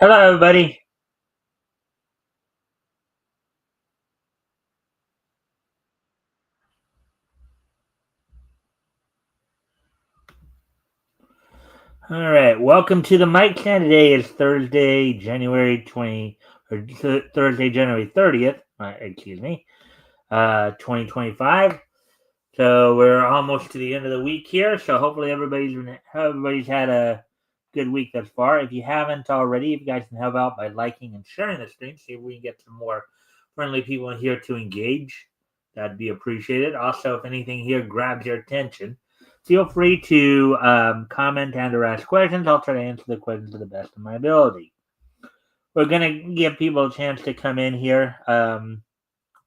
Hello, everybody. All right, welcome to the Mikestand. Today is Thursday, January 20, or Thursday, January 30th. Excuse me, 2025. So we're almost to the end of the week here. So hopefully everybody's had a good week thus far. If you haven't already, if you guys can help out by liking and sharing the stream, see if we can get some more friendly people in here to engage. That'd be appreciated. Also, if anything here grabs your attention, feel free to comment and or ask questions. I'll try to answer the questions to the best of my ability. We're gonna give people a chance to come in here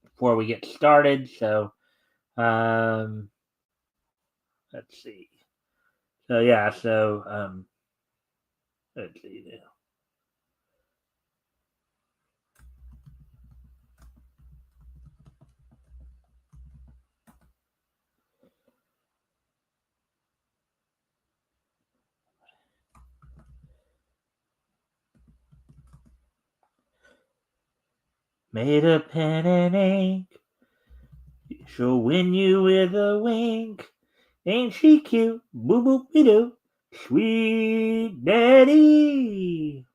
before we get started. So um, let's see. So yeah, let's see. Made a pen and ink. She'll win you with a wink. Ain't she cute? Boo boop be doo. Sweet Betty.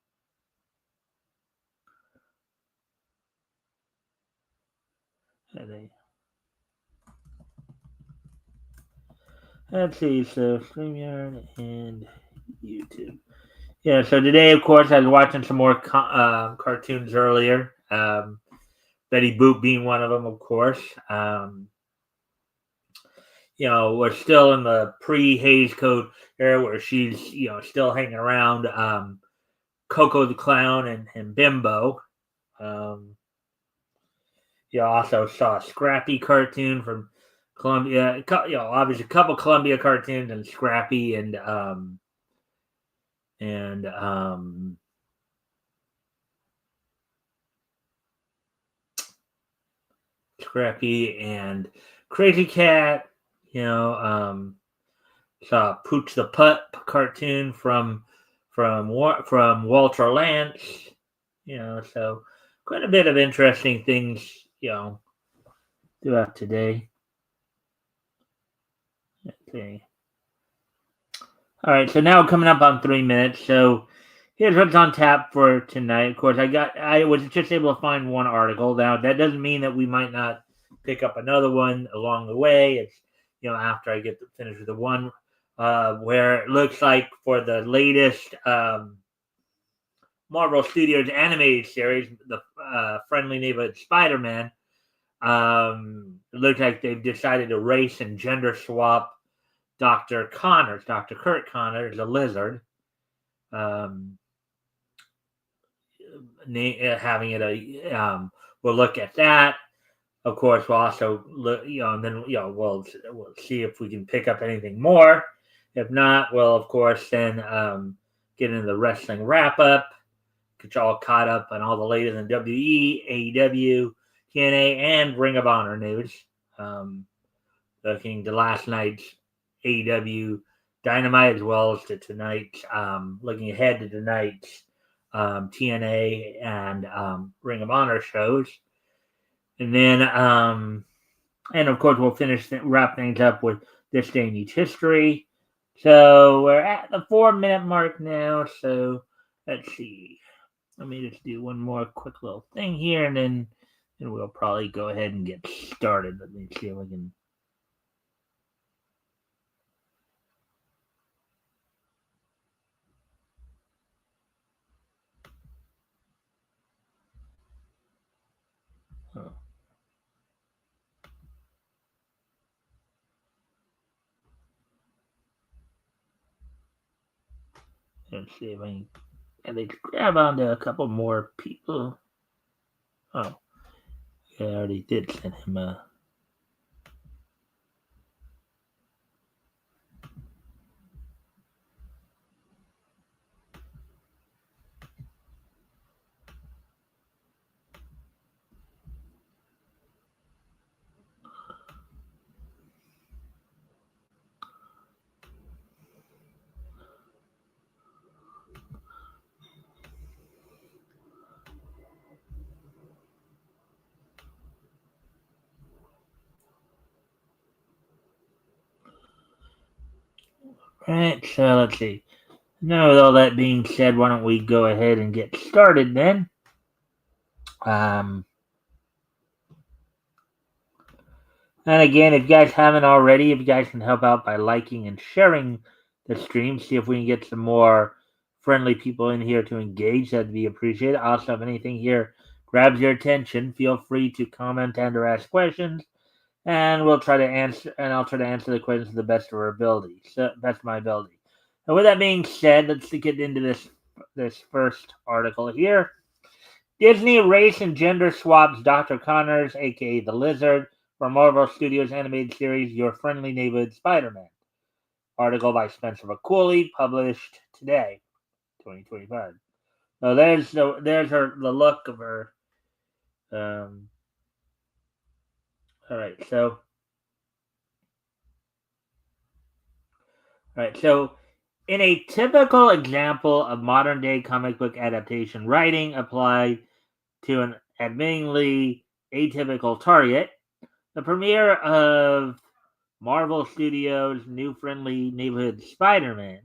Let's see. So StreamYard and YouTube. Yeah. So today, of course, I was watching some more cartoons earlier. Betty Boop being one of them, of course. We're still in the pre-Hays Code era where she's, still hanging around Coco the Clown and Bimbo. Um, you also saw a Scrappy cartoon from Columbia. Obviously a couple Columbia cartoons and Scrappy and Scrappy and Crazy Cat. Saw Pooch the Pup cartoon from Walter Lantz. So quite a bit of interesting things. Throughout today. Okay. All right. So now coming up on 3 minutes. So here's what's on tap for tonight. Of course, I was just able to find one article. Now that doesn't mean that we might not pick up another one along the way. It's after I get finished with the one where it looks like for the latest Marvel Studios animated series, the Friendly Neighborhood Spider-Man. It looks like they've decided to race and gender swap Dr. Connors, Dr. Kurt Connors, the lizard. Um, Having it we'll look at that. Of course, we'll also look, and then we'll see if we can pick up anything more. If not, we'll of course then get into the wrestling wrap up, get you all caught up on all the latest in WWE, AEW, TNA, and Ring of Honor news. Looking to last night's AEW Dynamite as well as to tonight's, looking ahead to tonight's TNA and Ring of Honor shows. And then, and of course, we'll wrap things up with This Day in Each History. So we're at the 4 minute mark now. So let's see. Let me just do one more quick little thing here, and then we'll probably go ahead and get started. Let me see if I can. Oh. Let's see if I can at least grab onto a couple more people. Oh, yeah, I already did send him a. Right, so let's see. Now, with all that being said, why don't we go ahead and get started then? Um, and again, if you guys haven't already, if you guys can help out by liking and sharing the stream, see if we can get some more friendly people in here to engage, that'd be appreciated. Also, if anything here grabs your attention, feel free to comment and or ask questions, and we'll try to answer, and I'll try to answer the questions to the best of our ability, so best of my ability. And with that being said, let's get into this first article here. Disney race and gender swaps Dr. Connors, aka the Lizard, for Marvel Studios animated series Your Friendly Neighborhood Spider-Man. Article by Spencer McCauley, published today, 2025. So there's the look of her. Um, all right, so in a typical example of modern day comic book adaptation writing applied to an admittingly atypical target, the premiere of Marvel Studios' new friendly neighborhood Spider-Man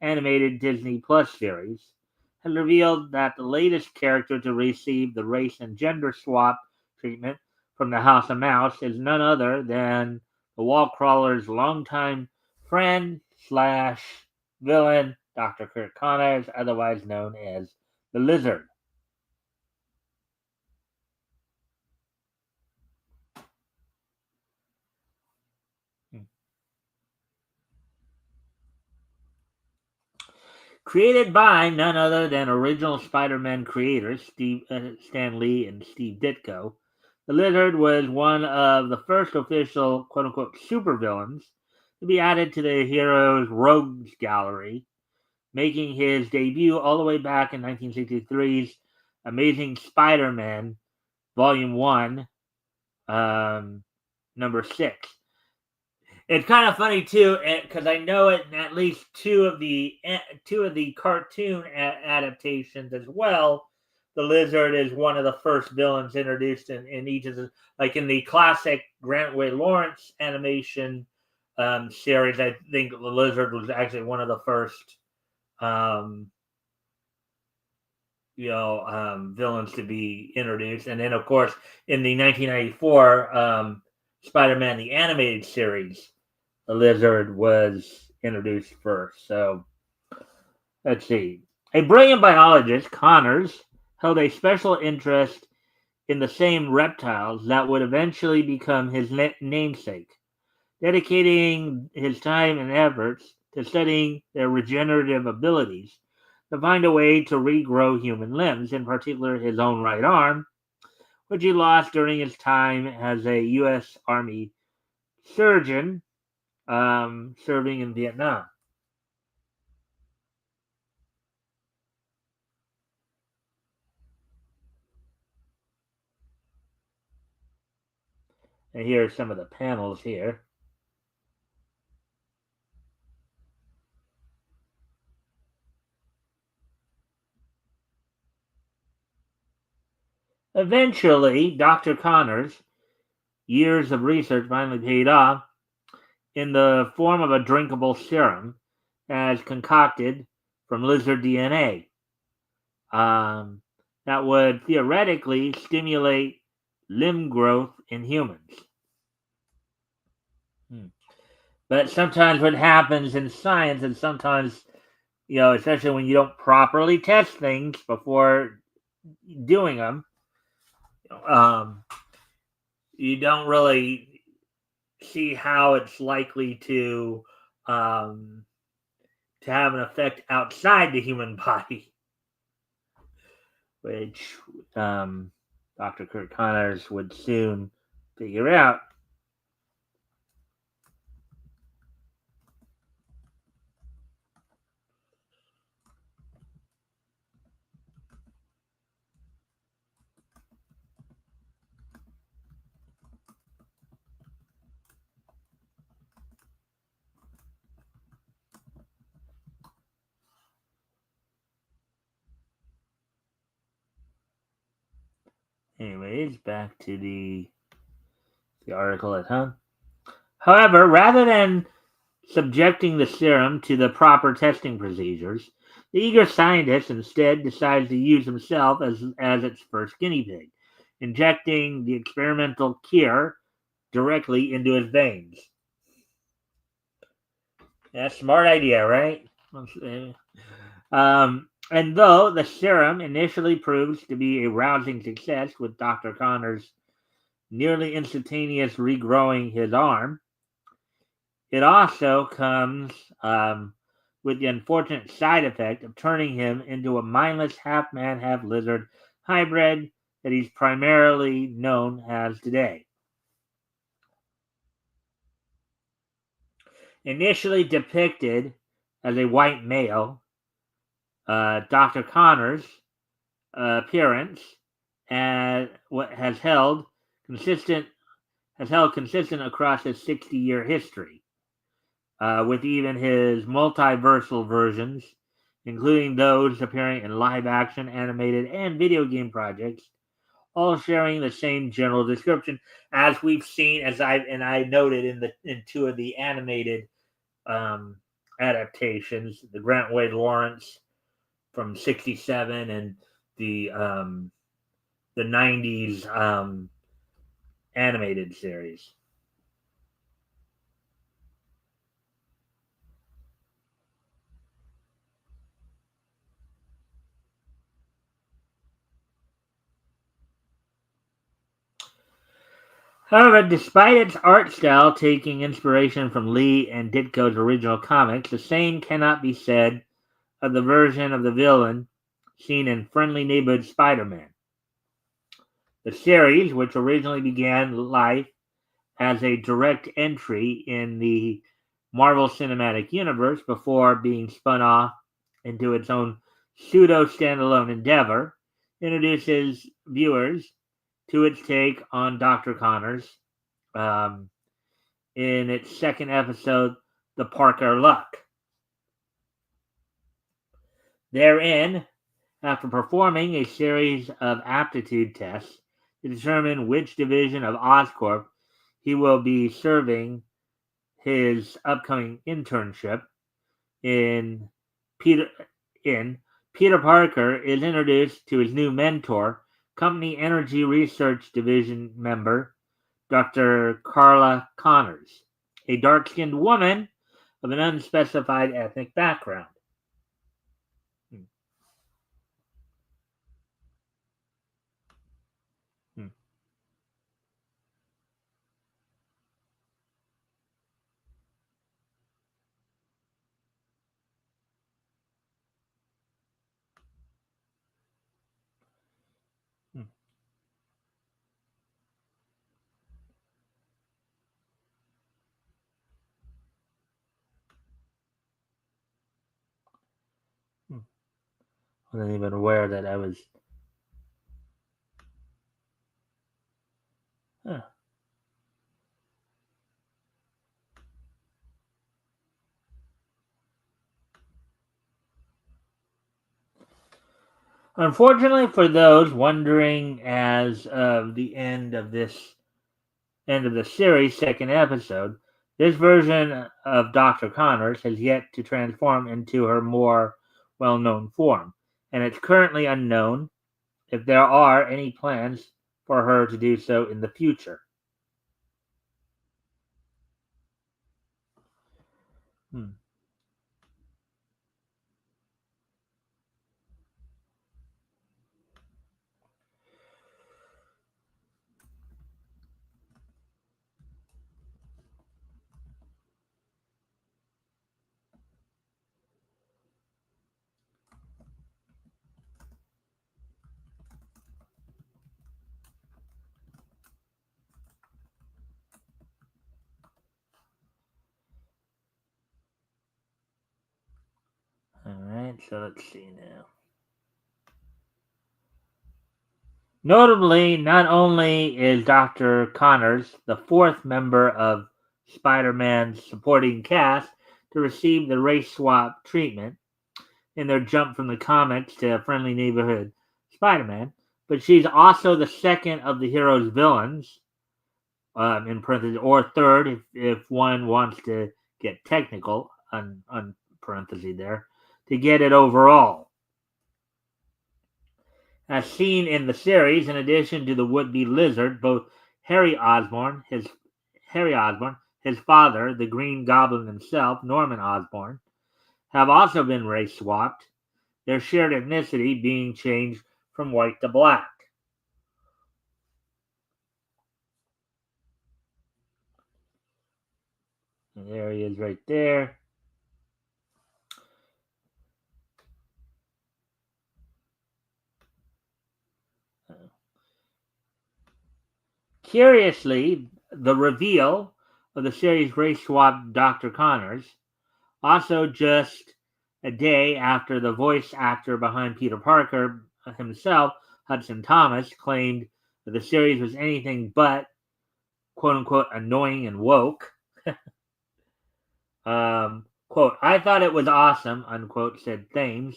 animated Disney Plus series has revealed that the latest character to receive the race and gender swap treatment from the House of Mouse is none other than the wall crawler's longtime friend slash villain, Dr. Kurt Connors, otherwise known as the Lizard. Created by none other than original Spider-Man creators Stan Lee and Steve Ditko, the Lizard was one of the first official quote-unquote supervillains to be added to the hero's rogues gallery, making his debut all the way back in 1963's Amazing Spider-Man Volume 1, number 6. It's kind of funny too, because I know it in at least two of the cartoon adaptations as well. The Lizard is one of the first villains introduced in each of the, like in the classic Grant Way Lawrence animation series. I think the Lizard was actually one of the first, um, villains to be introduced, and then of course in the 1994 Spider-Man the animated series the Lizard was introduced first. So let's see. A brilliant biologist, Connors held a special interest in the same reptiles that would eventually become his namesake, dedicating his time and efforts to studying their regenerative abilities to find a way to regrow human limbs, in particular his own right arm, which he lost during his time as a U.S. Army surgeon serving in Vietnam. And here are some of the panels here. Eventually, Dr. Connors' years of research finally paid off in the form of a drinkable serum as concocted from lizard DNA that would theoretically stimulate limb growth in humans. Hmm. But sometimes what happens in science, and sometimes, especially when you don't properly test things before doing them, um, you don't really see how it's likely um, to have an effect outside the human body, which Dr. Kurt Connors would soon figure out. Anyways, back to the article at home. However, rather than subjecting the serum to the proper testing procedures. The eager scientist instead decides to use himself as its first guinea pig, injecting the experimental cure directly into his veins. Yeah, smart idea, right? And though the serum initially proves to be a rousing success, with Dr. Connors nearly instantaneous regrowing his arm, it also comes with the unfortunate side effect of turning him into a mindless half man, half lizard hybrid that he's primarily known as today. Initially depicted as a white male, Dr. Connors' appearance and what consistent has held consistent across his 60-year history, with even his multiversal versions, including those appearing in live-action, animated, and video game projects, all sharing the same general description, as we've seen, I noted in two of the animated adaptations, the Grant Wade Lawrence from '67 and the 90s animated series. However, despite its art style taking inspiration from Lee and Ditko's original comics, the same cannot be said of the version of the villain seen in Friendly Neighborhood Spider-Man. The series, which originally began life as a direct entry in the Marvel Cinematic Universe before being spun off into its own pseudo standalone endeavor, introduces viewers to its take on Dr. Connors in its second episode, The Parker Luck. Therein, after performing a series of aptitude tests to determine which division of Oscorp he will be serving his upcoming internship in, Peter Parker is introduced to his new mentor, Company Energy Research Division member Dr. Carla Connors, a dark-skinned woman of an unspecified ethnic background. Hmm. Hmm. Hmm. Hmm. I wasn't even aware that I was. Huh. Unfortunately for those wondering as of the end of the series' second episode, this version of Dr. Connors has yet to transform into her more well-known form, and it's currently unknown if there are any plans for her to do so in the future. Hmm. Alright, so let's see now. Notably, not only is Dr. Connors the fourth member of Spider-Man's supporting cast to receive the race swap treatment in their jump from the comics to Friendly Neighborhood Spider-Man, but she's also the second of the hero's villains, in parentheses, or third if one wants to get technical, on parenthesis there, to get it overall. As seen in the series, in addition to the would-be lizard, both Harry Osborn, his father, the Green Goblin himself, Norman Osborn, have also been race swapped, their shared ethnicity being changed from white to black. And there he is right there. Curiously, the reveal of the series race swap Dr. Connors, also just a day after the voice actor behind Peter Parker himself, Hudson Thomas, claimed that the series was anything but quote unquote annoying and woke. Quote, I thought it was awesome, unquote, said Thames.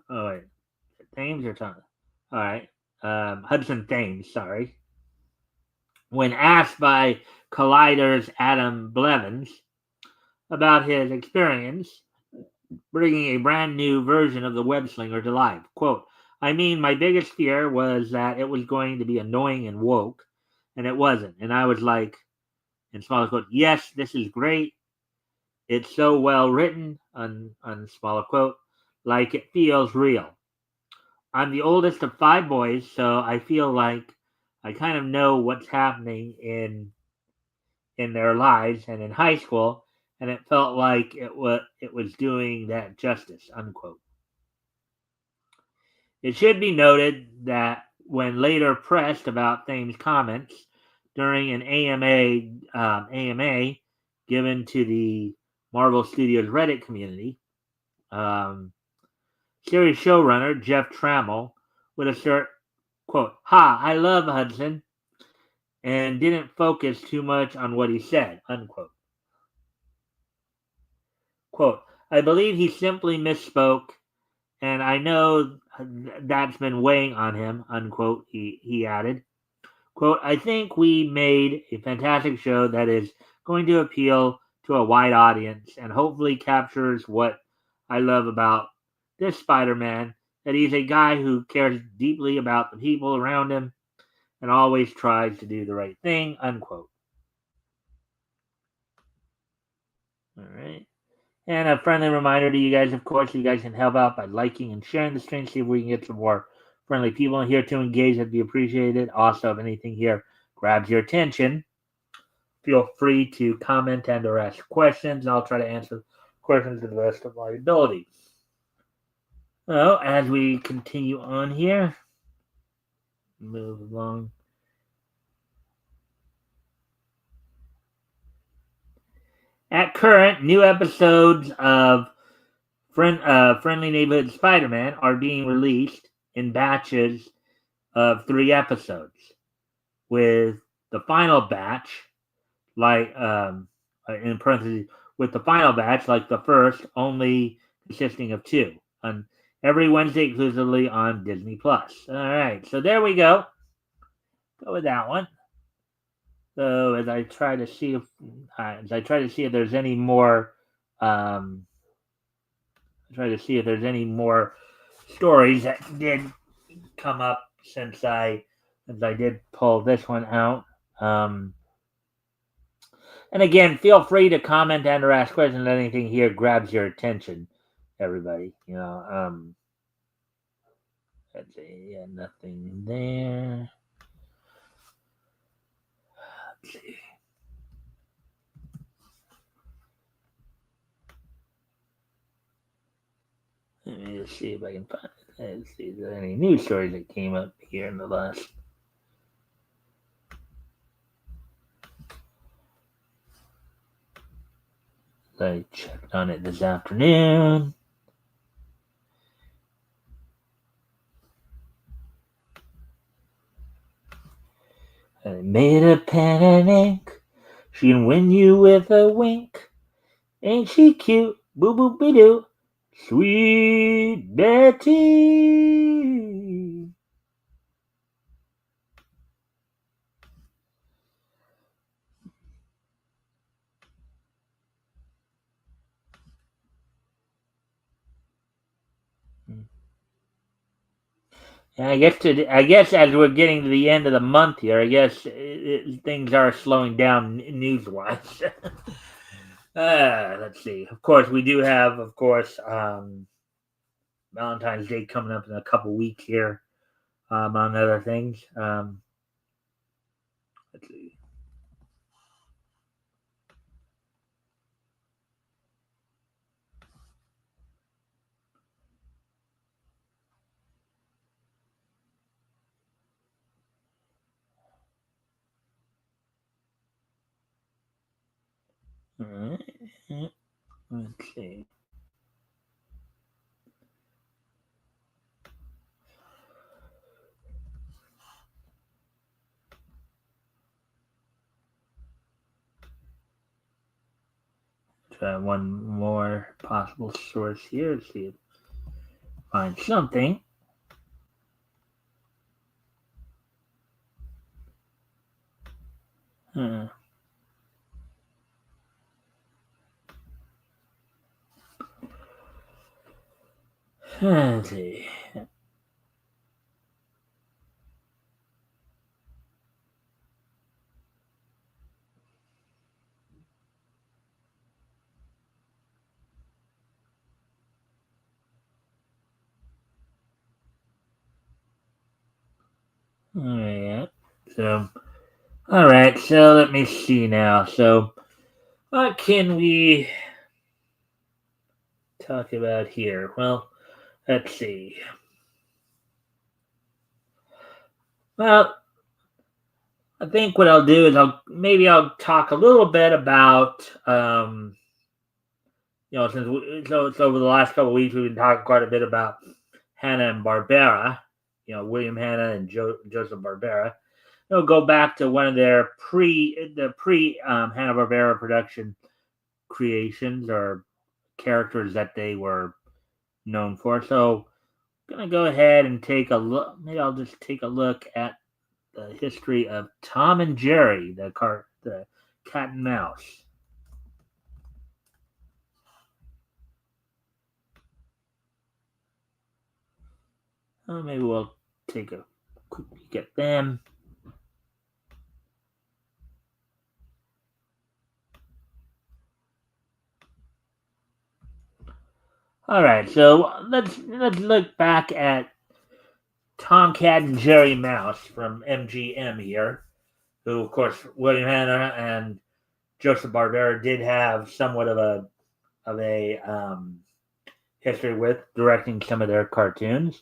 Oh, wait. Thames or Thomas? All right. Hudson Thames, sorry. When asked by Collider's Adam Blevins about his experience bringing a brand new version of the web slinger to life. Quote, I mean, my biggest fear was that it was going to be annoying and woke, and it wasn't. And I was like, in smaller quote, yes, this is great. It's so well written, on smaller quote, like it feels real. I'm the oldest of 5 boys, so I feel like I kind of know what's happening in their lives and in high school, and it felt like it was doing that justice, unquote. It should be noted that when later pressed about Thames' comments during an AMA given to the Marvel Studios Reddit community, um, series showrunner Jeff Trammell would assert, quote, "Ha, I love Hudson," and didn't focus too much on what he said, unquote. Quote, I believe he simply misspoke, and I know that's been weighing on him, unquote, he added. Quote, I think we made a fantastic show that is going to appeal to a wide audience and hopefully captures what I love about this Spider Man, that he's a guy who cares deeply about the people around him and always tries to do the right thing, unquote. All right. And a friendly reminder to you guys, of course, you guys can help out by liking and sharing the stream, see if we can get some more friendly people in here to engage. That'd be appreciated. Also, if anything here grabs your attention, feel free to comment and or ask questions, and I'll try to answer questions to the best of my ability. Well, as we continue on here, move along. At current, new episodes of Friendly Neighborhood Spider-Man are being released in batches of 3 episodes, with the final batch, like in parentheses, with the final batch, like the first, only consisting of 2, on every Wednesday exclusively on Disney Plus. All right, so there we go. Go with that one. So as I try to see if there's any more, stories that did come up since I did pull this one out. And again, feel free to comment and or ask questions. Anything here grabs your attention, everybody. Let's see, yeah, nothing there. Let's see. Let me just see if I can find. Let's see if there's any news stories that came up here in the last. I checked on it this afternoon. I made a pen and ink. She can win you with a wink. Ain't she cute? Boo boo be doo. Sweet Betty. I guess as we're getting to the end of the month here, I guess things are slowing down news wise. Let's see. Of course, we do have, of course, Valentine's Day coming up in a couple weeks here, among other things. Let's see. All right. Let's see. Try one more possible source here. Let's see if find something. Uh, let's see. Yeah. So, all right. So let me see now. So, what can we talk about here? Well, let's see. Well, I think what I'll do is I'll talk a little bit about since over the last couple of weeks we've been talking quite a bit about Hanna and Barbera, William Hanna and Joseph Barbera. They'll go back to one of their pre Hanna Barbera production creations or characters that they were known for. So I'm gonna go ahead and take a look. Maybe I'll just take a look at the history of Tom and Jerry, the cat and mouse. Maybe we'll take a quick peek at them. All right, so let's look back at Tomcat and Jerry Mouse from MGM here, who of course William Hanna and Joseph Barbera did have somewhat of a history with directing some of their cartoons.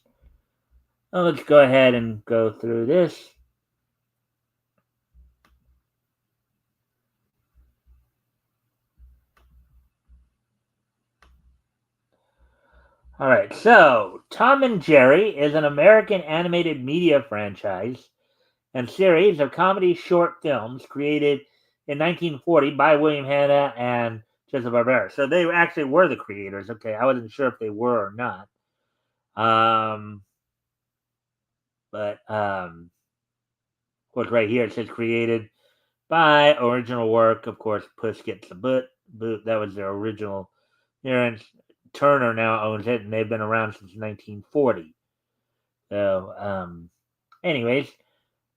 Well, let's go ahead and go through this. All right, so Tom and Jerry is an American animated media franchise and series of comedy short films created in 1940 by William Hanna and Joseph Barbera. So they actually were the creators. Okay, I wasn't sure if they were or not. But of course, right here it says created by original work. Of course, Puss Gets the Boot. That was their original. And Turner now owns it, and they've been around since 1940. So, anyways,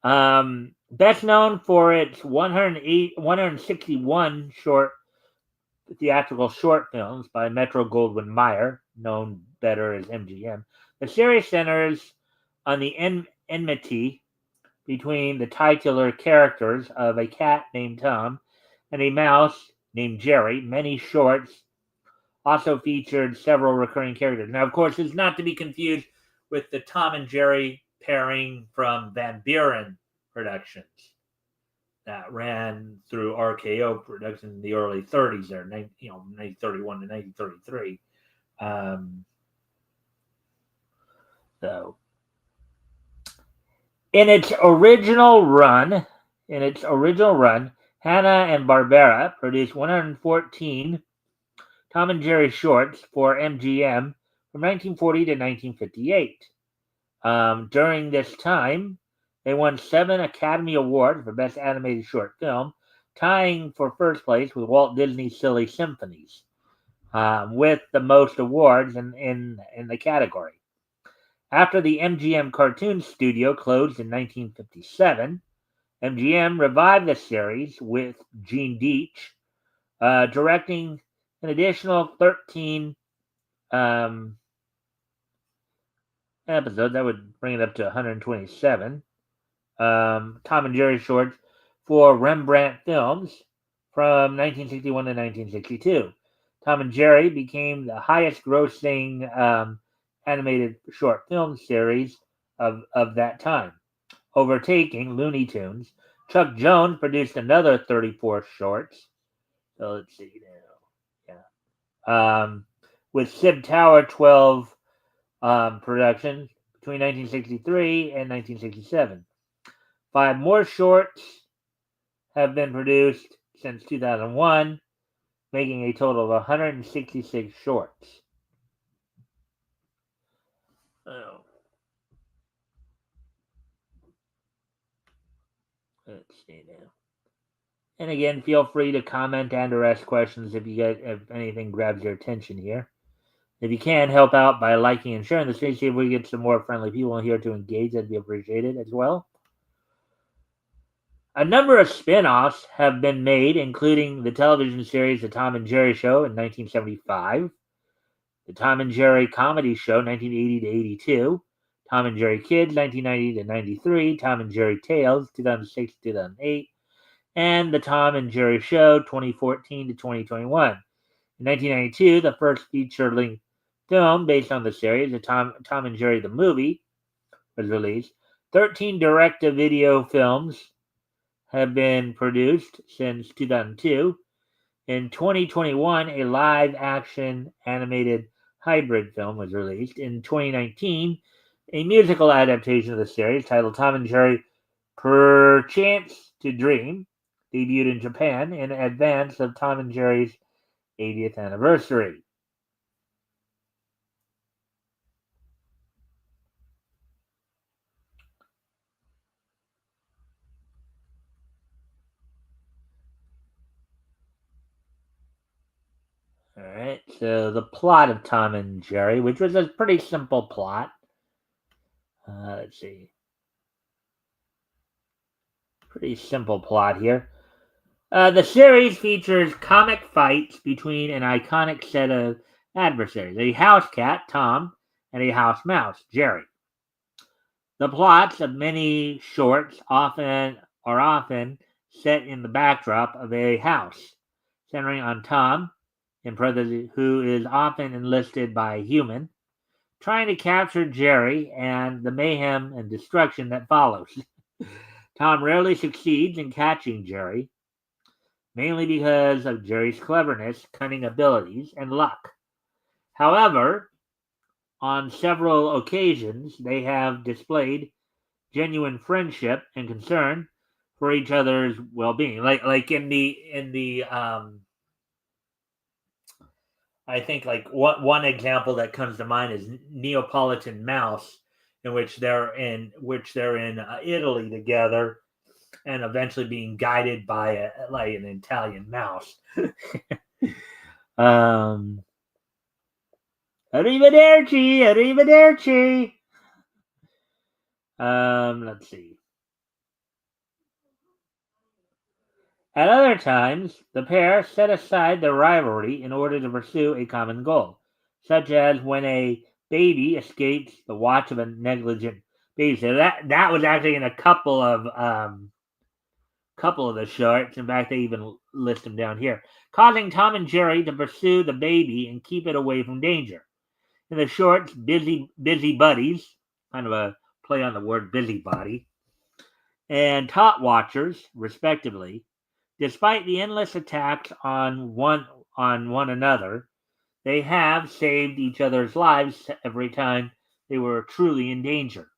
best known for its 161 short theatrical short films by Metro Goldwyn Mayer, known better as MGM. The series centers on the enmity between the titular characters of a cat named Tom and a mouse named Jerry. Many shorts also featured several recurring characters. Now, of course, it's not to be confused with the Tom and Jerry pairing from Van Buren Productions that ran through RKO Productions in the early 30s there, 1931 to 1933. So, in its original run, Hanna and Barbera produced 114 Tom and Jerry shorts for MGM from 1940 to 1958. During this time, they won 7 Academy Awards for Best Animated Short Film, tying for first place with Walt Disney's Silly Symphonies, with the most awards in the category. After the MGM Cartoon Studio closed in 1957, MGM revived the series with Gene Deitch directing an additional 13 um, episodes. That would bring it up to 127. Tom and Jerry shorts for Rembrandt Films from 1961 to 1962. Tom and Jerry became the highest grossing animated short film series of that time, overtaking Looney Tunes. Chuck Jones produced another 34 shorts. So let's see now. Yeah. With Sib Tower 12 production between 1963 and 1967. 5 more shorts have been produced since 2001, making a total of 166 shorts. Oh. Let's see now. And again, feel free to comment and or ask questions if anything grabs your attention here. If you can, help out by liking and sharing the stream. See if we get some more friendly people here to engage. That'd be appreciated as well. A number of spin-offs have been made, including the television series The Tom and Jerry Show in 1975, The Tom and Jerry Comedy Show 1980 to 82, Tom and Jerry Kids 1990 to 93, Tom and Jerry Tales 2006 to 2008, and The Tom and Jerry Show 2014 to 2021. In 1992, the first feature-length film based on the series, The Tom and Jerry the Movie, was released. 13 direct-to-video films have been produced since 2002. In 2021, a live-action animated hybrid film was released. In 2019, a musical adaptation of the series titled Tom and Jerry Perchance to Dream debuted in Japan in advance of Tom and Jerry's 80th anniversary. All right, so the plot of Tom and Jerry, which was a pretty simple plot. Let's see. Pretty simple plot here. The series features comic fights between an iconic set of adversaries, a house cat, Tom, and a house mouse, Jerry. The plots of many shorts are often set in the backdrop of a house, centering on Tom, in parentheses, who is often enlisted by a human, trying to capture Jerry and the mayhem and destruction that follows. Tom rarely succeeds in catching Jerry, mainly because of Jerry's cleverness, cunning abilities, and luck. However, on several occasions, they have displayed genuine friendship and concern for each other's well-being. Like in the I think like one example that comes to mind is Neapolitan Mouse, in which they're in Italy together, and eventually being guided by an Italian mouse. Arrivederci, arrivederci. Let's see. At other times, the pair set aside their rivalry in order to pursue a common goal, such as when a baby escapes the watch of a negligent babysitter. That was actually in a couple of the shorts. In fact, they even list them down here, causing Tom and Jerry to pursue the baby and keep it away from danger. In the shorts, Busy Buddies, kind of a play on the word busybody, and Tot Watchers, respectively, despite the endless attacks on one another, they have saved each other's lives every time they were truly in danger.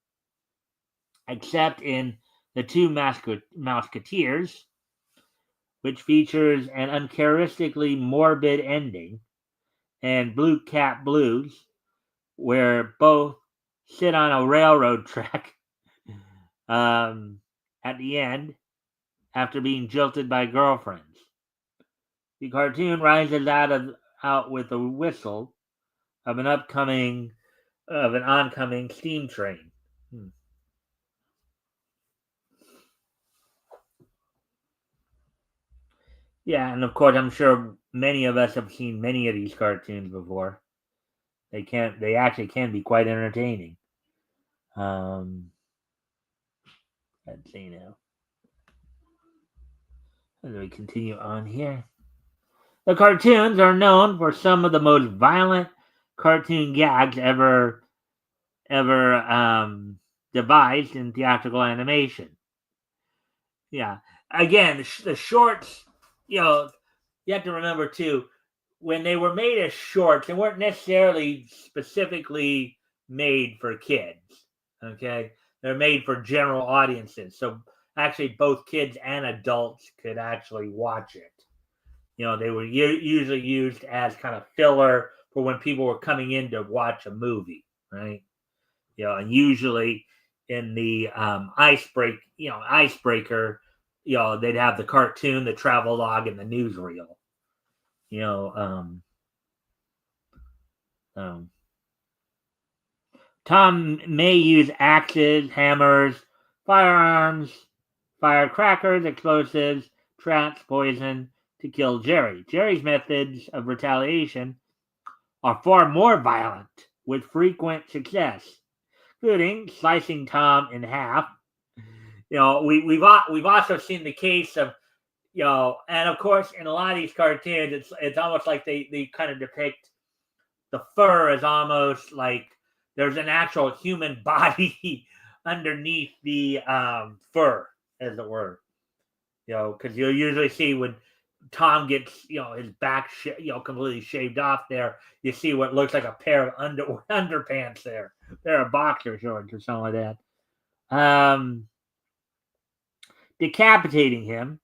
Except in The Two Mouseketeers, which features an uncharacteristically morbid ending, and Blue Cat Blues, where both sit on a railroad track at the end after being jilted by girlfriends. The cartoon rises out with a whistle of an upcoming of an oncoming steam train. Yeah, and of course, I'm sure many of us have seen many of these cartoons before. They actually can be quite entertaining. Um, let's see now. As we continue on here, the cartoons are known for some of the most violent cartoon gags ever devised in theatrical animation. Yeah. Again, the shorts, you know, you have to remember too, when they were made as shorts, they weren't necessarily specifically made for kids. Okay. They're made for general audiences. So actually, both kids and adults could actually watch it. They were usually used as kind of filler for when people were coming in to watch a movie, right? And usually in the icebreaker, they'd have the cartoon, the travel log, and the newsreel. You know, um, Tom may use axes, hammers, firearms, firecrackers, explosives, traps, poison to kill Jerry. Jerry's methods of retaliation are far more violent, with frequent success, including slicing Tom in half. We've also seen the case of and of course in a lot of these cartoons, it's almost like they kind of depict the fur as almost like there's an actual human body underneath the fur, as it were. Because you'll usually see when Tom gets his back completely shaved off there, you see what looks like a pair of underpants there, a pair of boxer shorts or something like that. Decapitating him,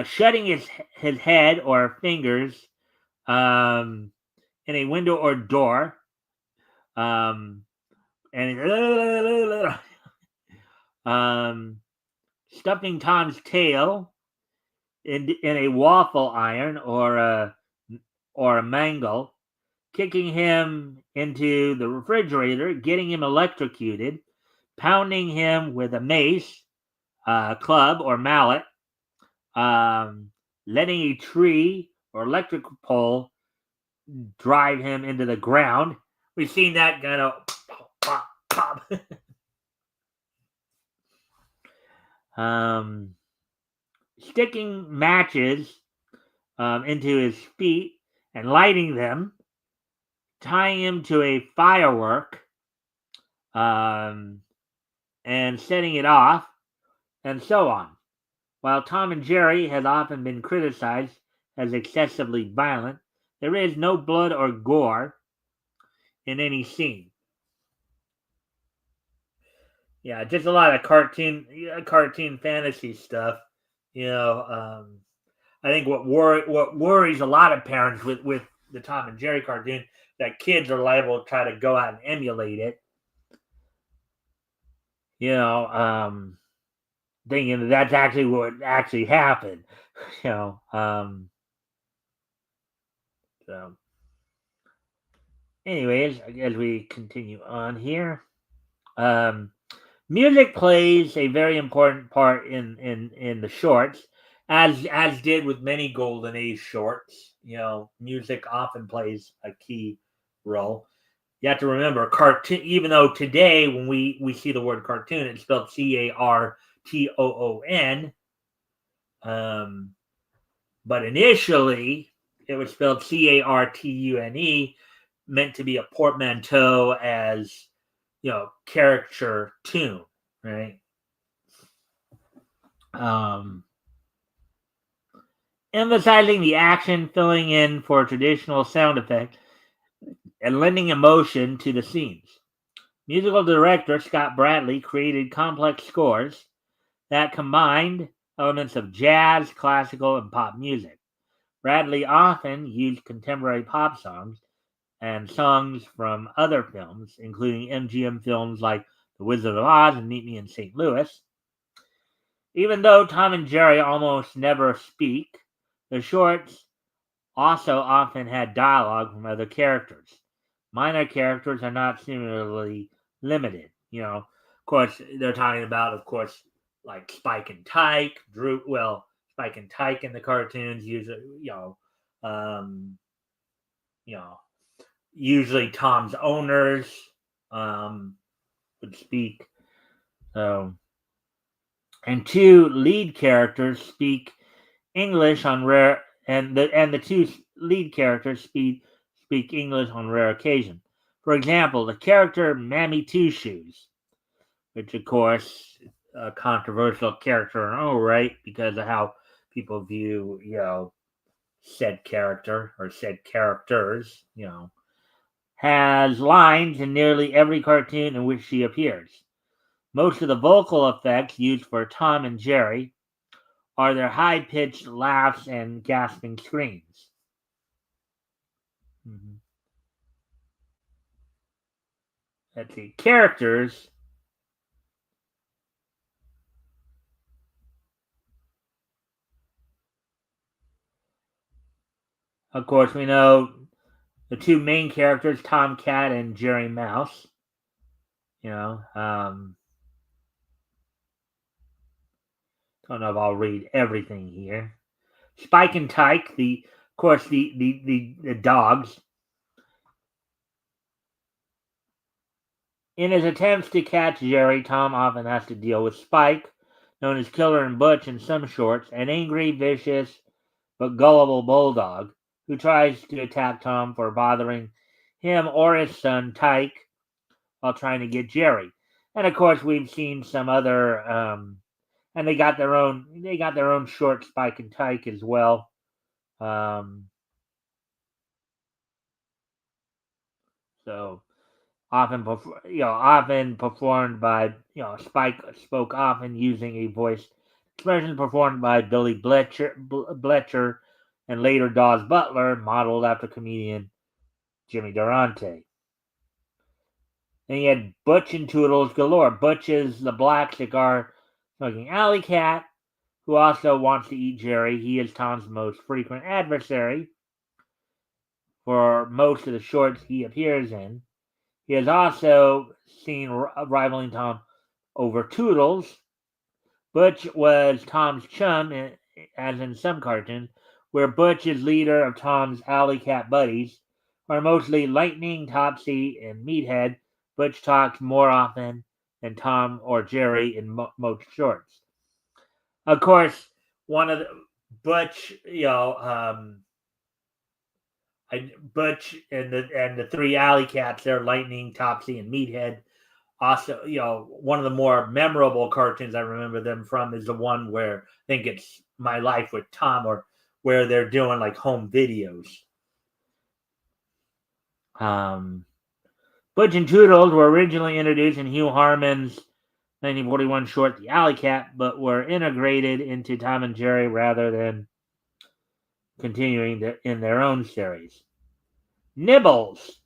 shutting his head or fingers in a window or door, and stuffing Tom's tail in a waffle iron or a mangle, kicking him into the refrigerator, getting him electrocuted, pounding him with a mace, club, or mallet, letting a tree or electric pole drive him into the ground. We've seen that kind of pop, pop. Sticking matches into his feet and lighting them, tying him to a firework, and setting it off, and so on. While Tom and Jerry has often been criticized as excessively violent, there is no blood or gore in any scene. Yeah, just a lot of cartoon fantasy stuff. I think what worries a lot of parents with the Tom and Jerry cartoon, that kids are liable to try to go out and emulate it. Thinking that's actually what actually happened. So, anyways, as we continue on here, music plays a very important part in the shorts, as did with many Golden Age shorts. Music often plays a key role. You have to remember, cartoon. Even though today, when we see the word cartoon, it's spelled CARTOON. But initially, it was spelled CARTUNE, meant to be a portmanteau as caricature tune, right? Emphasizing the action, filling in for traditional sound effect, and lending emotion to the scenes. Musical director Scott Bradley created complex scores that combined elements of jazz, classical, and pop music. Bradley often used contemporary pop songs and songs from other films, including MGM films like The Wizard of Oz and Meet Me in St. Louis. Even though Tom and Jerry almost never speak, the shorts also often had dialogue from other characters. Minor characters are not similarly limited. Of course, they're talking about, of course, like Spike and Tyke, Spike and Tyke in the cartoons usually, um, you know, usually Tom's owners would speak. So, and two lead characters speak English on rare, and the two lead characters speak English on rare occasion. For example, the character Mammy Two Shoes, which of course a controversial character in own right because of how people view said character or said characters, has lines in nearly every cartoon in which she appears. Most of the vocal effects used for Tom and Jerry are their high-pitched laughs and gasping screams. Mm-hmm. Let's see. Characters. Of course, we know the two main characters, Tom Cat and Jerry Mouse. Don't know if I'll read everything here. Spike and Tyke, of course, the dogs. In his attempts to catch Jerry, Tom often has to deal with Spike, known as Killer and Butch in some shorts, an angry, vicious, but gullible bulldog who tries to attack Tom for bothering him or his son Tyke while trying to get Jerry. And of course, we've seen some other, and they got their own short Spike and Tyke as well. So often performed by Spike spoke often using a voice expression performed by Billy Bletcher and later Dawes Butler, modeled after comedian Jimmy Durante. Then you had Butch and Toodles galore. Butch is the black cigar smoking alley cat who also wants to eat Jerry. He is Tom's most frequent adversary for most of the shorts he appears in. He is also seen rivaling Tom over Toodles. Butch was Tom's chum, as in some cartoons, where Butch is leader of Tom's alley cat buddies, are mostly Lightning, Topsy, and Meathead. Butch talks more often than Tom or Jerry in most shorts. Of course, one of the Butch, Butch and the three alley cats there, Lightning, Topsy, and Meathead. Also, one of the more memorable cartoons I remember them from is the one where I think it's My Life with Tom, or where they're doing like home videos. Butch and Toodles were originally introduced in Hugh Harmon's 1941 short The Alley Cat, but were integrated into Tom and Jerry rather than continuing in their own series. Nibbles.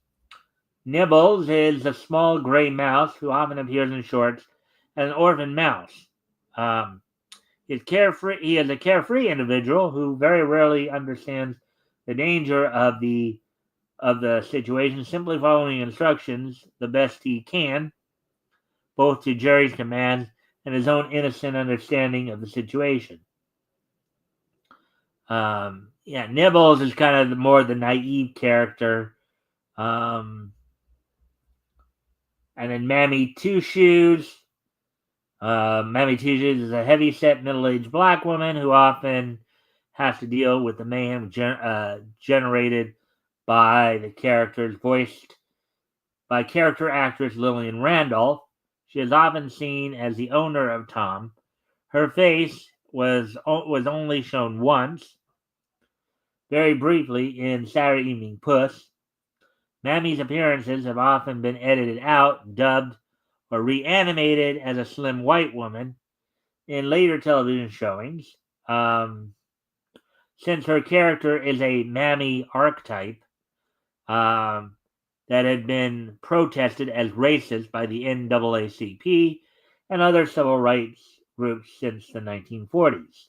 Nibbles is a small gray mouse who often appears in shorts as an orphan mouse. He is a carefree individual who very rarely understands the danger of the situation, simply following instructions the best he can, both to Jerry's commands and his own innocent understanding of the situation. Nibbles is kind of more the naive character. And then Mammy Two Shoes. Mammy Two Shoes is a heavy-set, middle-aged black woman who often has to deal with the mayhem generated by the characters voiced by character actress Lillian Randolph. She is often seen as the owner of Tom. Her face was only shown once, very briefly, in Saturday Evening Puss. Mammy's appearances have often been edited out, dubbed, or reanimated as a slim white woman in later television showings. Since her character is a Mammy archetype that had been protested as racist by the NAACP and other civil rights groups since the 1940s.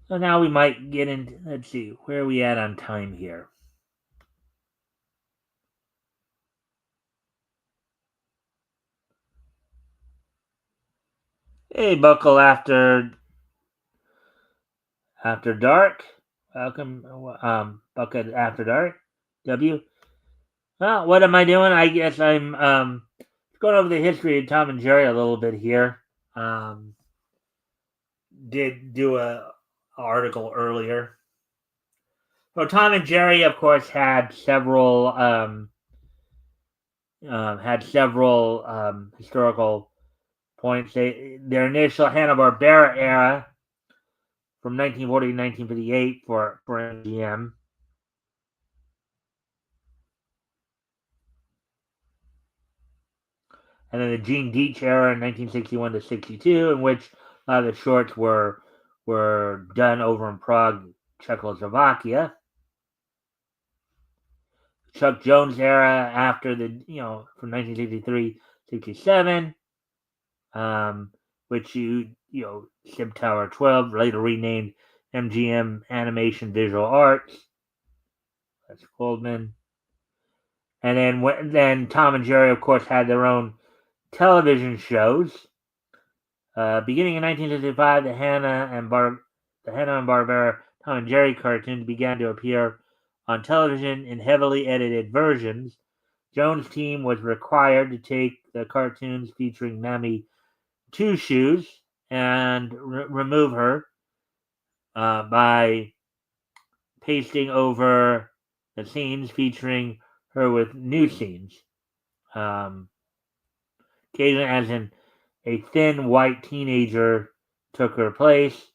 So now we might get into, let's see, where are we at on time here? Hey, Buckle after dark. Welcome, Bucket After Dark. W. Well, what am I doing? I guess I'm going over the history of Tom and Jerry a little bit here. Um, did do a article earlier. So Tom and Jerry, of course, had several historical points. Their initial Hanna-Barbera era from 1940 to 1958 for MGM. And then the Gene Deitch era in 1961 to 62, in which a lot of the shorts were done over in Prague, Czechoslovakia. Chuck Jones era after from 1963 67, which Sib Tower 12, later renamed MGM Animation Visual Arts. That's Goldman. And then Tom and Jerry, of course, had their own television shows. Beginning in 1965, the Hanna and Barbera Tom and Jerry cartoons began to appear on television in heavily edited versions. Jones' team was required to take the cartoons featuring Mammy Two Shoes and remove her by pasting over the scenes featuring her with new scenes. Occasionally, as in a thin white teenager took her place,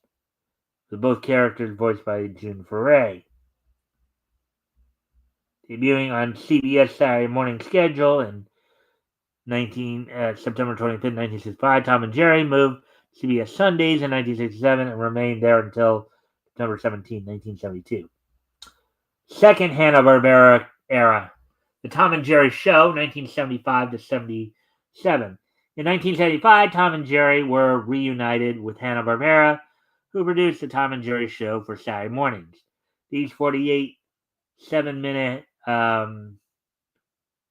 with both characters voiced by June Foray. Debuting on CBS Saturday morning schedule in September 25th, 1965, Tom and Jerry moved to CBS Sundays in 1967 and remained there until September 17, 1972. Second Hanna-Barbera era, The Tom and Jerry Show, 1975 to 77. In 1975, Tom and Jerry were reunited with Hanna-Barbera, who produced The Tom and Jerry Show for Saturday mornings. These 48 7-minute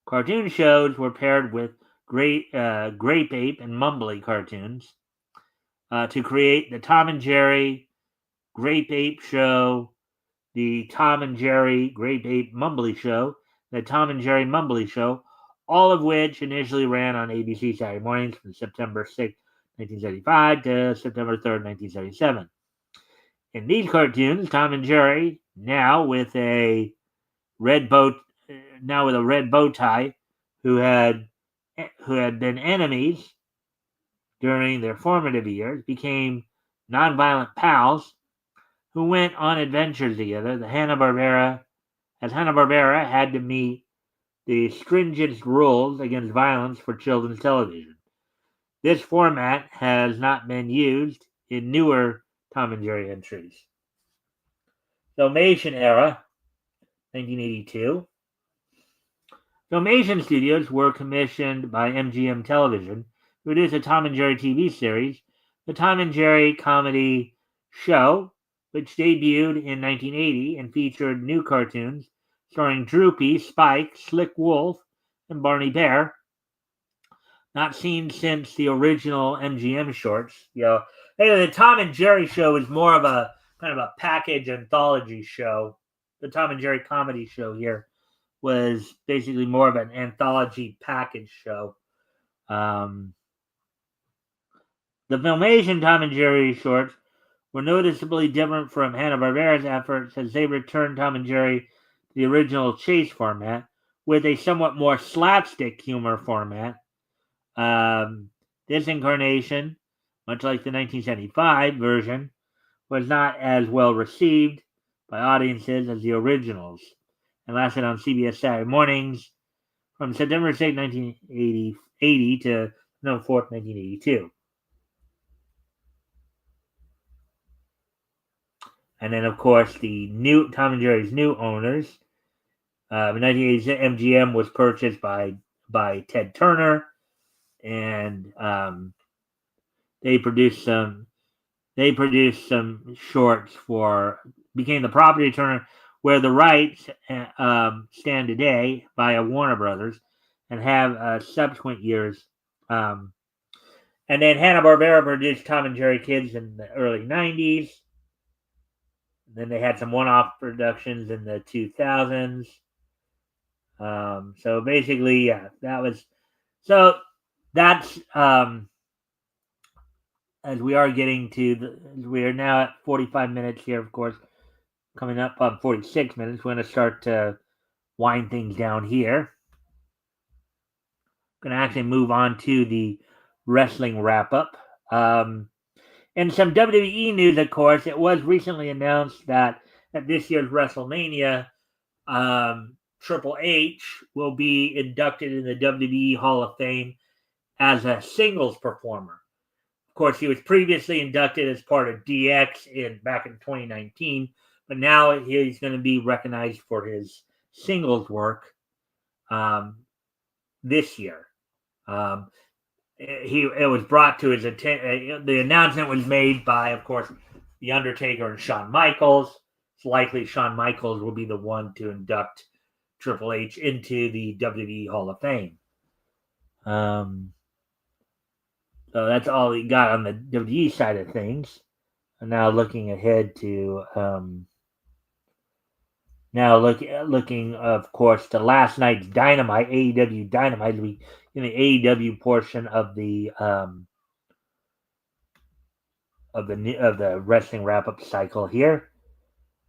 cartoon shows were paired with Grape Ape and Mumbly cartoons to create the Tom and Jerry Grape Ape Show, the Tom and Jerry Grape Ape Mumbly Show, the Tom and Jerry Mumbly Show, all of which initially ran on ABC Saturday mornings from September 6, 1975 to September 3rd, 1977. In these cartoons, Tom and Jerry, now with a red bow tie, who had been enemies during their formative years, became nonviolent pals who went on adventures together. Hanna-Barbera had to meet the stringent rules against violence for children's television. This format has not been used in newer Tom and Jerry entries. Filmation era, 1982. Filmation Studios were commissioned by MGM Television to produce a Tom and Jerry TV series, the Tom and Jerry Comedy Show, which debuted in 1980 and featured new cartoons starring Droopy, Spike, Slick Wolf, and Barney Bear. Not seen since the original MGM shorts. The Tom and Jerry Show is more of a kind of a package anthology show. The Tom and Jerry Comedy Show here was basically more of an anthology package show. The Filmation Tom and Jerry shorts were noticeably different from Hanna-Barbera's efforts as they returned Tom and Jerry to the original chase format with a somewhat more slapstick humor format. This incarnation, much like the 1975 version, was not as well received by audiences as the originals and lasted on CBS Saturday mornings from September 6, 1980 to November 4th, 1982. And then, of course, the new Tom and Jerry's new owners. In 1980, MGM was purchased by Ted Turner, and they produced some they produced some shorts became the property of Turner, where the rights stand today via Warner Brothers, and have subsequent years. Um, and then Hanna-Barbera produced Tom and Jerry Kids in the early 90s. Then they had some one-off productions in the 2000s. So basically, yeah, that's as we are getting we are now at 45 minutes here, of course, coming up on 46 minutes. We're going to start to wind things down here. Going to actually move on to the wrestling wrap-up. And some WWE news, of course. It was recently announced that at this year's WrestleMania, Triple H will be inducted in the WWE Hall of Fame as a singles performer. Of course, he was previously inducted as part of DX back in 2019, but now he's going to be recognized for his singles work this year. It was brought to his attention. The announcement was made by, of course, The Undertaker and Shawn Michaels. It's likely Shawn Michaels will be the one to induct Triple H into the WWE Hall of Fame. So that's all we got on the WWE side of things. And now looking ahead to looking, of course, to last night's Dynamite, AEW Dynamite, in the AEW portion of the wrestling wrap up cycle here.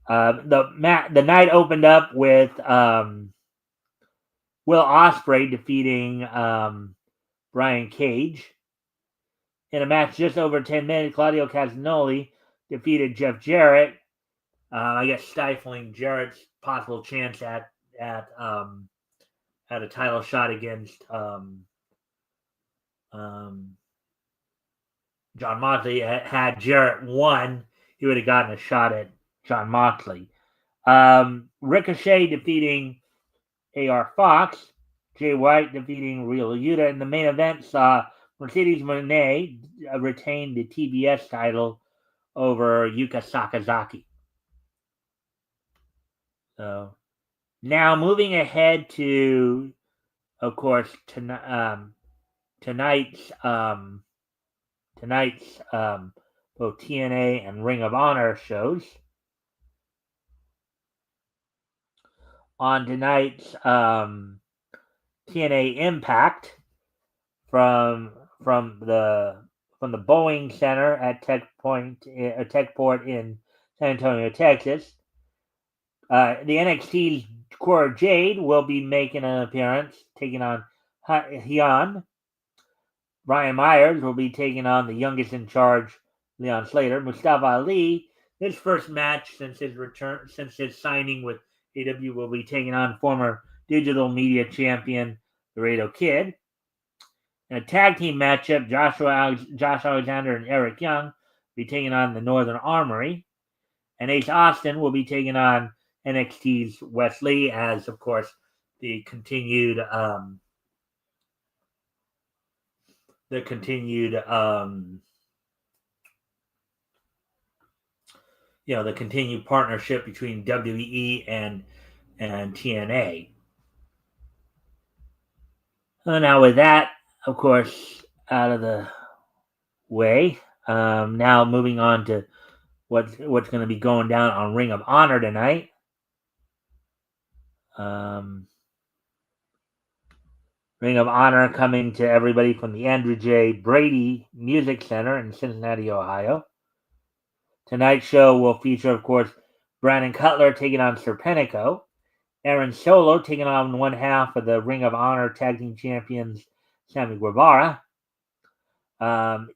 The night opened up with Will Ospreay defeating Brian Cage. In a match just over 10 minutes, Claudio Castagnoli defeated Jeff Jarrett. I guess stifling Jarrett's possible chance at a title shot against John Moxley. Had Jarrett won, he would have gotten a shot at John Moxley. Ricochet defeating AR Fox. Jay White defeating Real Yuta. In the main event saw Mercedes Moné retain the TBS title over Yuka Sakazaki. So now moving ahead to, of course, tonight's both TNA and Ring of Honor shows. On tonight's TNA Impact from the Boeing Center at Techport in San Antonio, Texas. The NXT's Cora Jade will be making an appearance, taking on Hyun. Brian Myers will be taking on the youngest in charge, Leon Slater. Mustafa Ali, his first match since his signing with AEW, will be taking on former digital media champion Laredo Kid. In a tag team matchup, Josh Alexander and Eric Young will be taking on the Northern Armory. And Ace Austin will be taking on NXT's Wes Lee, as, of course, the continued partnership between WWE and TNA. Now with that, of course, out of the way, now moving on to what's going to be going down on Ring of Honor tonight. Ring of Honor coming to everybody from the Andrew J. Brady Music Center in Cincinnati, Ohio. Tonight's show will feature, of course, Brandon Cutler taking on Serpentico, Aaron Solo taking on one half of the Ring of Honor Tag Team Champions, Sammy Guevara.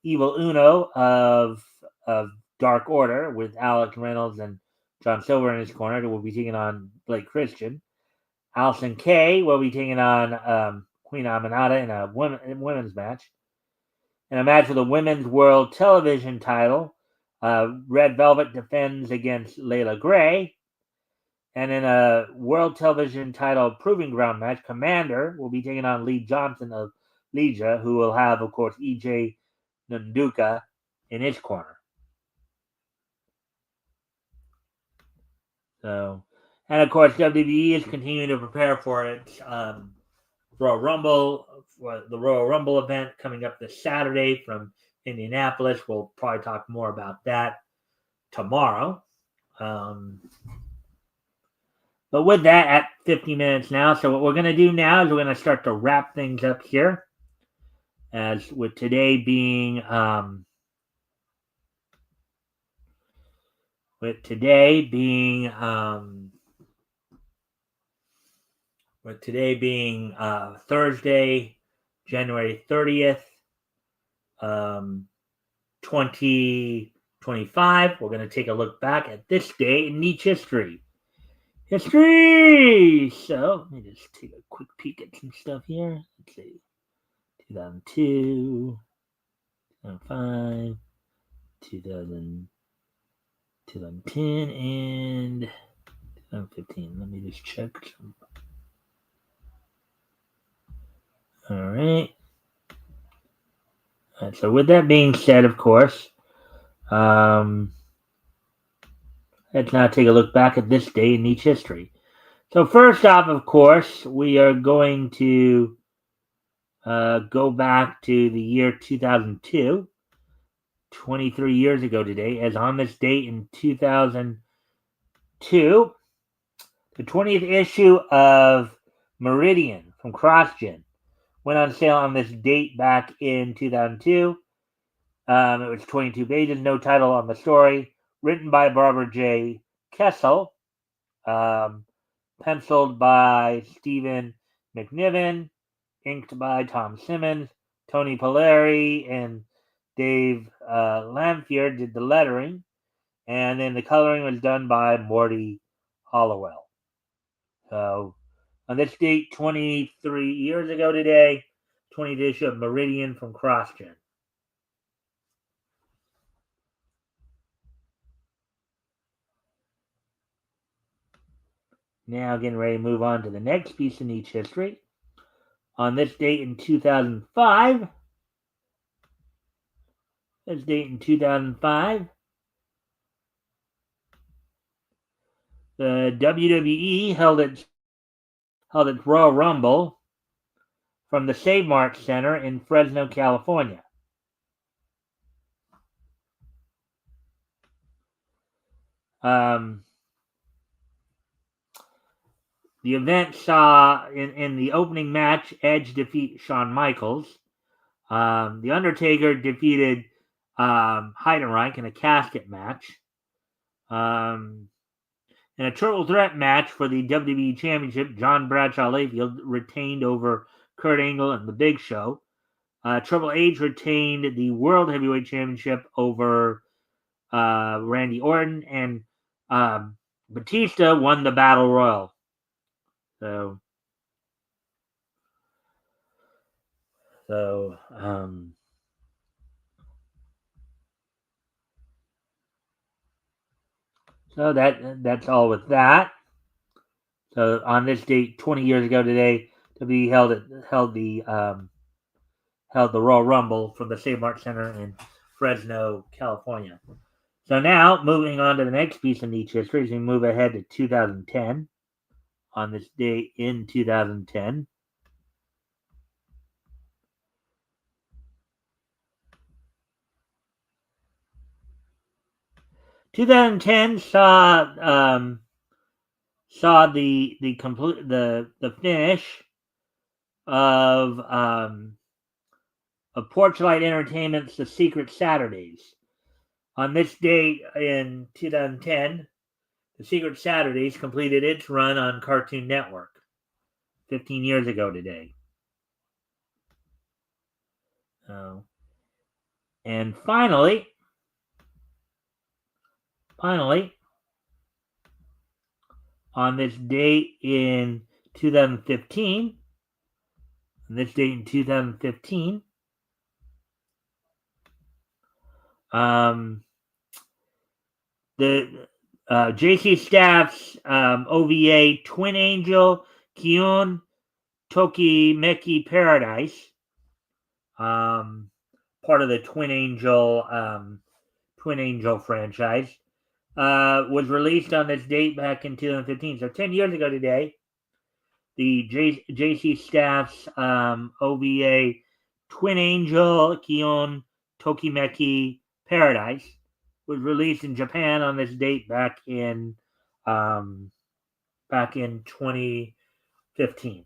Evil Uno of Dark Order with Alex Reynolds and John Silver in his corner will be taking on Blake Christian. Allison Kay will be taking on Queen Aminata in a women's match. In a match for the Women's World Television title, Red Velvet defends against Layla Gray. And in a World Television title Proving Ground match, Commander will be taking on Lee Johnson of Legia, who will have, of course, EJ Nduka in his corner. So, and of course, WWE is continuing to prepare for its Royal Rumble, for the Royal Rumble event coming up this Saturday from Indianapolis. We'll probably talk more about that tomorrow. But with that, at 50 minutes now, so what we're going to do now is we're going to start to wrap things up here. As with today being Thursday, January 30th, 2025. We're going to take a look back at this day in Nietzsche history. So let me just take a quick peek at some stuff here. Let's see. 2002, 2005, 2010, and 2015. Let me just check. All right. So with that being said, of course, let's now take a look back at this day in Nietzsche history. So first off, of course, we are going to go back to the year 2002, 23 years ago today, as on this date in 2002, the 20th issue of Meridian from CrossGen went on sale on this date back in 2002. It was 22 pages, no title on the story, written by Barbara J. Kessel, penciled by Stephen McNiven, inked by Tom Simmons, Tony Polari, and Dave Lamphere did the lettering, and then the coloring was done by Morty Hollowell. So, on this date, 23 years ago today, 20th issue of Meridian from CrossGen. Now, getting ready to move on to the next piece of Nietzsche history. On this date in 2005, the WWE held its Royal Rumble from the Save Mart Center in Fresno, California. The event saw in the opening match Edge defeat Shawn Michaels. The Undertaker defeated Heidenreich in a casket match. In a triple threat match for the WWE Championship, John Bradshaw Layfield retained over Kurt Angle and The Big Show. Triple H retained the World Heavyweight Championship over Randy Orton, and Batista won the Battle Royal. So that's all with that. So on this date, 20 years ago today, WWE held the Royal Rumble from the Save Mart Center in Fresno, California. So now, moving on to the next piece of Nietzsche history, as we move ahead to 2010. On this date in 2010, saw the finish of Porchlight Entertainment's The Secret Saturdays. On this date in 2010, The Secret Saturdays completed its run on Cartoon Network 15 years ago today. And finally, on this date in 2015, the JC Staff's OVA Twin Angel Kyun Tokimeki Paradise, part of the Twin Angel franchise, was released on this date back in 2015. So 10 years ago today, the JC Staff's OVA Twin Angel Kion Tokimeki Paradise was released in Japan on this date um, back in 2015.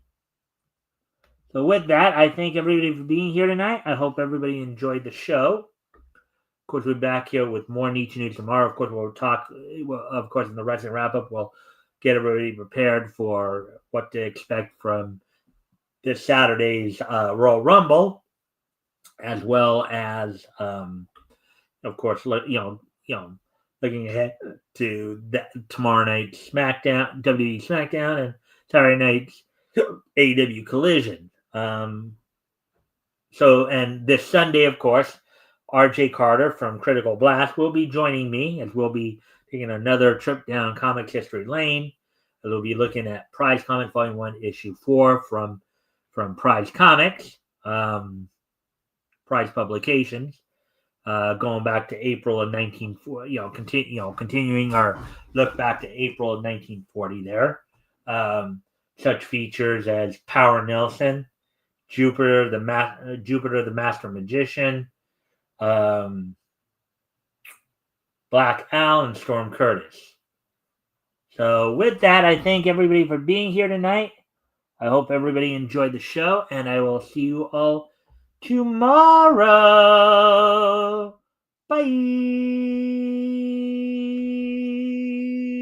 So with that, I thank everybody for being here tonight. I hope everybody enjoyed the show. Of course, we're back here with more Nietzsche news tomorrow. Of course, we'll talk. Well, of course, in the wrestling wrap up, we'll get everybody prepared for what to expect from this Saturday's Royal Rumble, as well as, of course, looking ahead to tomorrow night's SmackDown, WWE SmackDown, and Saturday night's AEW Collision. And this Sunday, of course, RJ Carter from Critical Blast will be joining me as we'll be taking another trip down Comics History Lane. We'll be looking at Prize Comics Volume 1, Issue 4 from Prize Comics, Prize Publications, going back to April of 1940. Continuing our look back to April of 1940. There, such features as Power Nelson, Jupiter the Master Magician, Black Al, and Storm Curtis. So with that, I thank everybody for being here tonight. I hope everybody enjoyed the show, and I will see you all tomorrow. Bye.